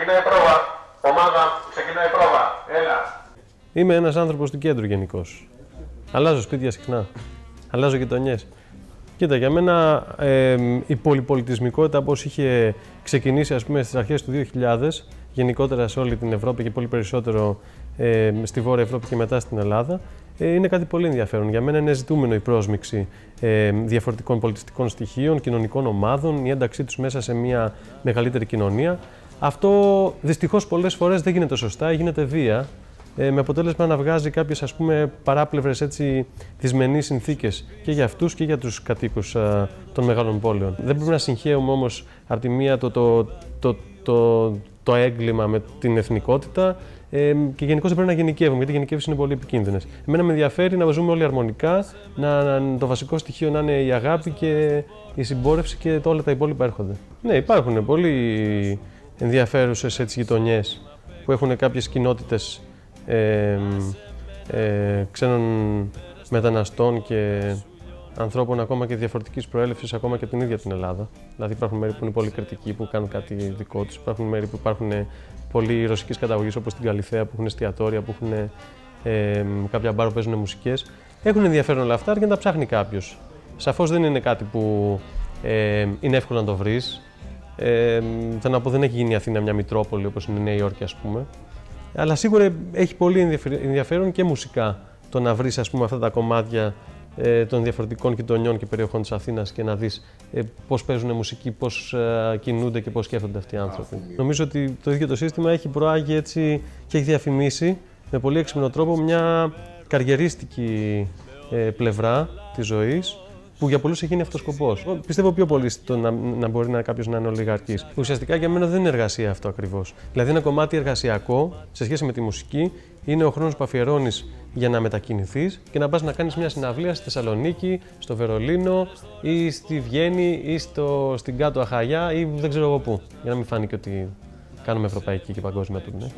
Ξεκινάει πρόβα. Ομάδα, ξεκινάει πρόβα. Έλα. Είμαι ένας άνθρωπος του κέντρου γενικώς. Αλλάζω σπίτια συχνά. Αλλάζω γειτονιές. Κοίτα, για μένα η πολυπολιτισμικότητα πώς είχε ξεκινήσει ας πούμε στις αρχές του 2000, γενικότερα σε όλη την Ευρώπη και πολύ περισσότερο στη Βόρεια Ευρώπη και μετά στην Ελλάδα, είναι κάτι πολύ ενδιαφέρον. Για μένα είναι ζητούμενο η πρόσμιξη διαφορετικών πολιτιστικών στοιχείων, κοινωνικών ομάδων, η ένταξή τους μέσα σε μια μεγαλύτερη κοινωνία. Αυτό δυστυχώς πολλές φορές δεν γίνεται σωστά, γίνεται βία, με αποτέλεσμα να βγάζει κάποιες ας πούμε παράπλευρες έτσι δυσμενείς συνθήκες και για αυτούς και για τους κατοίκους των μεγάλων πόλεων. Δεν πρέπει να συγχαίουμε όμως από τη μία το έγκλημα με την εθνικότητα και γενικώς δεν πρέπει να γενικεύουμε, γιατί οι γενικεύσεις είναι πολύ επικίνδυνες. Εμένα με ενδιαφέρει να ζούμε όλοι αρμονικά, το βασικό στοιχείο να είναι η αγάπη και η συμπόρευση και όλα τα υπόλοιπα έρχονται. Ναι, υπάρχουν πολύ ενδιαφέρουσες γειτονιές που έχουν κάποιες κοινότητες ξένων μεταναστών και ανθρώπων ακόμα και διαφορετικής προέλευσης, ακόμα και από την ίδια την Ελλάδα. Δηλαδή υπάρχουν μέρη που είναι πολύ κριτικοί, που κάνουν κάτι δικό τους, υπάρχουν μέρη που υπάρχουν πολύ ρωσικής καταγωγής, όπως στην Καλιθέα, που έχουν εστιατόρια, που έχουν κάποια μπαρ που παίζουν μουσικές. Έχουν ενδιαφέρον όλα αυτά, αρκεί να τα ψάχνει κάποιος. Σαφώς δεν είναι κάτι που είναι εύκολο να το βρεις. Θέλω να πω, δεν έχει γίνει η Αθήνα μια μητρόπολη όπως είναι η Νέα Υόρκη, ας πούμε. Αλλά σίγουρα έχει πολύ ενδιαφέρον και μουσικά το να βρεις ας πούμε αυτά τα κομμάτια των διαφορετικών γειτονιών και περιοχών της Αθήνας και να δεις πώς παίζουν μουσική, πώς κινούνται και πώς σκέφτονται αυτοί οι άνθρωποι. Νομίζω ότι το ίδιο το σύστημα έχει προάγει έτσι και έχει διαφημίσει με πολύ έξυπνο τρόπο μια καριερίστικη πλευρά της ζωής, που για πολλούς έχει γίνει αυτός ο σκοπός. Πιστεύω πιο πολύ στο να μπορεί κάποιος να είναι ολιγαρχής. Ουσιαστικά για μένα δεν είναι εργασία αυτό ακριβώς. Δηλαδή, ένα κομμάτι εργασιακό σε σχέση με τη μουσική είναι ο χρόνος που αφιερώνεις για να μετακινηθείς και να πας να κάνεις μια συναυλία στη Θεσσαλονίκη, στο Βερολίνο ή στη Βιέννη ή στην κάτω Αχαγιά ή δεν ξέρω εγώ πού. Για να μην φάνει και ότι κάνουμε ευρωπαϊκή και παγκόσμια τουρνέ.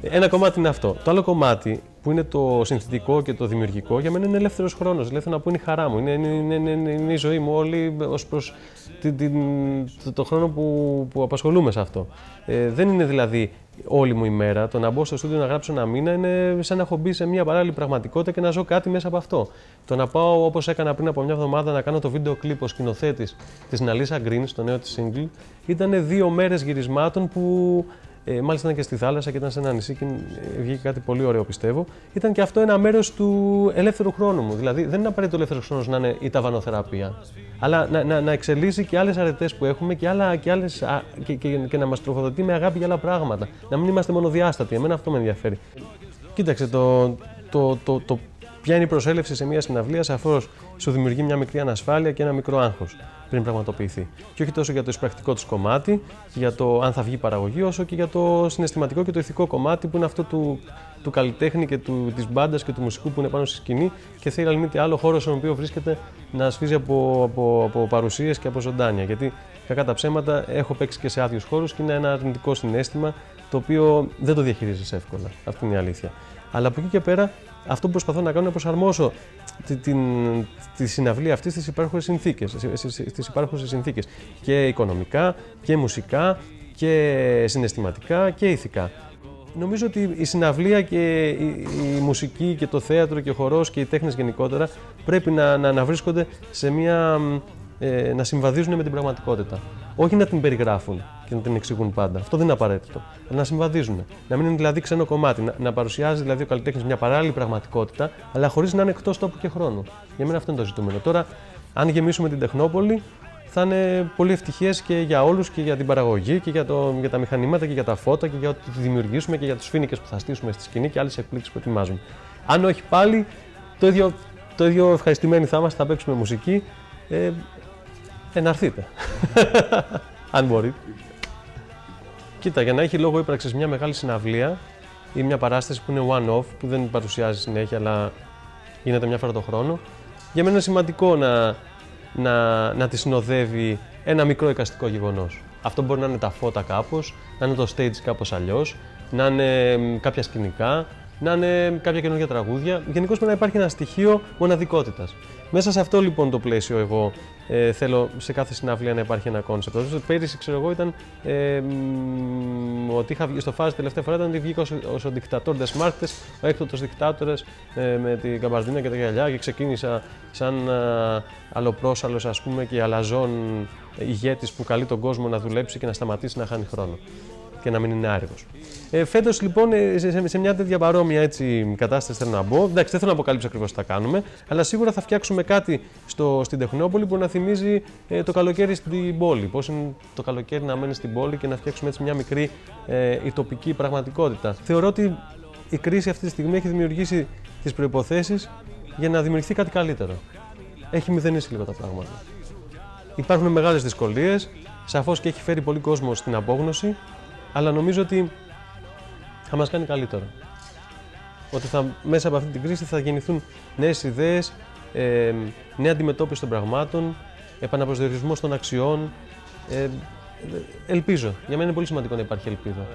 Ένα κομμάτι είναι αυτό. Το άλλο κομμάτι που είναι το συνθετικό και το δημιουργικό, για μένα είναι ελεύθερος χρόνος. Δηλαδή θέλω να πω είναι η χαρά μου, είναι η ζωή μου όλη ως προς το χρόνο που απασχολούμαι σε αυτό. Δεν είναι δηλαδή όλη μου η μέρα. Το να μπω στο στούντιο να γράψω ένα μήνα είναι σαν να έχω μπει σε μια παράλληλη πραγματικότητα και να ζω κάτι μέσα από αυτό. Το να πάω όπως έκανα πριν από μια εβδομάδα να κάνω το βίντεο κλιπ ως σκηνοθέτης της Ναλίσα Γκριν στο νέο της single, ήταν 2 μέρες γυρισμάτων που μάλιστα ήταν και στη θάλασσα και ήταν σε ένα νησί και βγήκε κάτι πολύ ωραίο, πιστεύω. Ήταν και αυτό ένα μέρος του ελεύθερου χρόνου μου. Δηλαδή, δεν είναι απαραίτητο ο ελεύθερος χρόνος να είναι η ταβανοθεραπεία, αλλά να εξελίσσει και άλλες αρετές που έχουμε και να μας τροφοδοτεί με αγάπη για άλλα πράγματα. Να μην είμαστε μονοδιάστατοι. Εμένα αυτό με ενδιαφέρει. Κοίταξε, ποια είναι η προσέλευση σε μια συναυλία, σαφώς σου δημιουργεί μια μικρή ανασφάλεια και ένα μικρό άγχος πριν πραγματοποιηθεί. Και όχι τόσο για το εισπρακτικό της κομμάτι, και για το αν θα βγει παραγωγή, όσο και για το συναισθηματικό και το ηθικό κομμάτι που είναι αυτό του καλλιτέχνη και της μπάντας και του μουσικού που είναι πάνω στη σκηνή και θέλει, αν μη τι άλλο, χώρο στον οποίο βρίσκεται να σφίζει από παρουσίες και από ζωντάνια. Γιατί κακά τα ψέματα, έχω παίξει και σε άδειους χώρους και είναι ένα αρνητικό συναίσθημα το οποίο δεν το διαχειρίζεσαι εύκολα. Αυτή είναι η αλήθεια. Αλλά από εκεί και πέρα, αυτό που προσπαθώ να κάνω είναι να προσαρμόσω τη συναυλία αυτή στις υπάρχουσες συνθήκες. Και οικονομικά και μουσικά και συναισθηματικά και ηθικά. Νομίζω ότι η συναυλία και η μουσική και το θέατρο και ο χορός και οι τέχνες γενικότερα πρέπει να βρίσκονται σε να συμβαδίζουν με την πραγματικότητα. Όχι να την περιγράφουν και να την εξηγούν πάντα. Αυτό δεν είναι απαραίτητο. Αλλά να συμβαδίζουν. Να μην είναι δηλαδή ξένο κομμάτι. Να παρουσιάζει δηλαδή ο καλλιτέχνης μια παράλληλη πραγματικότητα, αλλά χωρίς να είναι εκτός τόπου και χρόνου. Για μένα αυτό είναι το ζητούμενο. Τώρα, αν γεμίσουμε την Τεχνόπολη, θα είναι πολύ ευτυχίες και για όλους και για την παραγωγή και για τα μηχανήματα και για τα φώτα και για ό,τι θα και για τους φοίνικες που θα στήσουμε στη σκηνή και άλλες εκπλήξεις που ετοιμάζουμε. Αν όχι πάλι, το ίδιο ευχαριστημένοι θα είμαστε, θα παίξουμε μουσική. Να έρθείτε. Αν μπορείτε. Κοίτα, για να έχει λόγο ύπαρξης μια μεγάλη συναυλία ή μια παράσταση που είναι one-off, που δεν παρουσιάζει συνέχεια, αλλά γίνεται μια φορά το χρόνο, για μένα είναι σημαντικό να τη συνοδεύει ένα μικρό εικαστικό γεγονός. Αυτό μπορεί να είναι τα φώτα κάπως, να είναι το stage κάπως αλλιώς, να είναι κάποια σκηνικά, να είναι κάποια καινούργια τραγούδια. Γενικώς πρέπει να υπάρχει ένα στοιχείο μοναδικότητας. Μέσα σε αυτό λοιπόν το πλαίσιο εγώ θέλω σε κάθε συναυλία να υπάρχει ένα κόνσεπτ. Πέρυσι, ξέρω εγώ, ήταν ότι είχα βγει στο Φάζ τελευταία φορά, ήταν ότι βγήκα ως ο δικτατόρ des Marktes, ο έκτοτος δικτάτορας με την καμπαρδίνα και τα γυαλιά και ξεκίνησα σαν αλλοπρόσαλος, ας πούμε, και αλαζόν ηγέτης που καλεί τον κόσμο να δουλέψει και να σταματήσει να χάνει χρόνο και να μην είναι άρρωστος. Φέτος λοιπόν σε μια τέτοια παρόμοια έτσι, κατάσταση θέλω να μπω. Εντάξει, δεν θέλω να αποκαλύψω ακριβώς τι θα κάνουμε, αλλά σίγουρα θα φτιάξουμε κάτι στην Τεχνόπολη που να θυμίζει το καλοκαίρι στην πόλη. Πώς είναι το καλοκαίρι να μένει στην πόλη και να φτιάξουμε έτσι μια μικρή τοπική πραγματικότητα. Θεωρώ ότι η κρίση αυτή τη στιγμή έχει δημιουργήσει τις προϋποθέσεις για να δημιουργηθεί κάτι καλύτερο. Έχει μηδενίσει λίγο τα πράγματα. Υπάρχουν μεγάλες δυσκολίες, σαφώς και έχει φέρει πολύ κόσμο στην απόγνωση, αλλά νομίζω ότι θα μας κάνει καλύτερο. Ότι μέσα από αυτή την κρίση θα γεννηθούν νέες ιδέες, νέα αντιμετώπιση των πραγμάτων, επαναπροσδιορισμός των αξιών. Ελπίζω. Για μένα είναι πολύ σημαντικό να υπάρχει ελπίδα.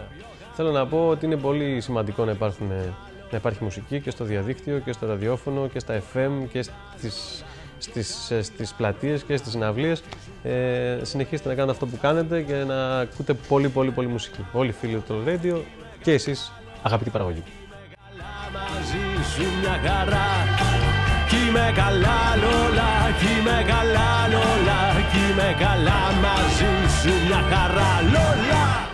Θέλω να πω ότι είναι πολύ σημαντικό να υπάρχει μουσική και στο διαδίκτυο και στο ραδιόφωνο και στα FM και στις πλατείες και στις συναυλίες. Συνεχίστε να κάνετε αυτό που κάνετε και να ακούτε πολύ μουσική. Όλοι οι φίλοι του Radio και εσείς, αγαπητοί παραγωγοί. Είμαι καλά Λόλα, είμαι καλά Λόλα, είμαι καλά μαζί σου, μια χαρά Λόλα.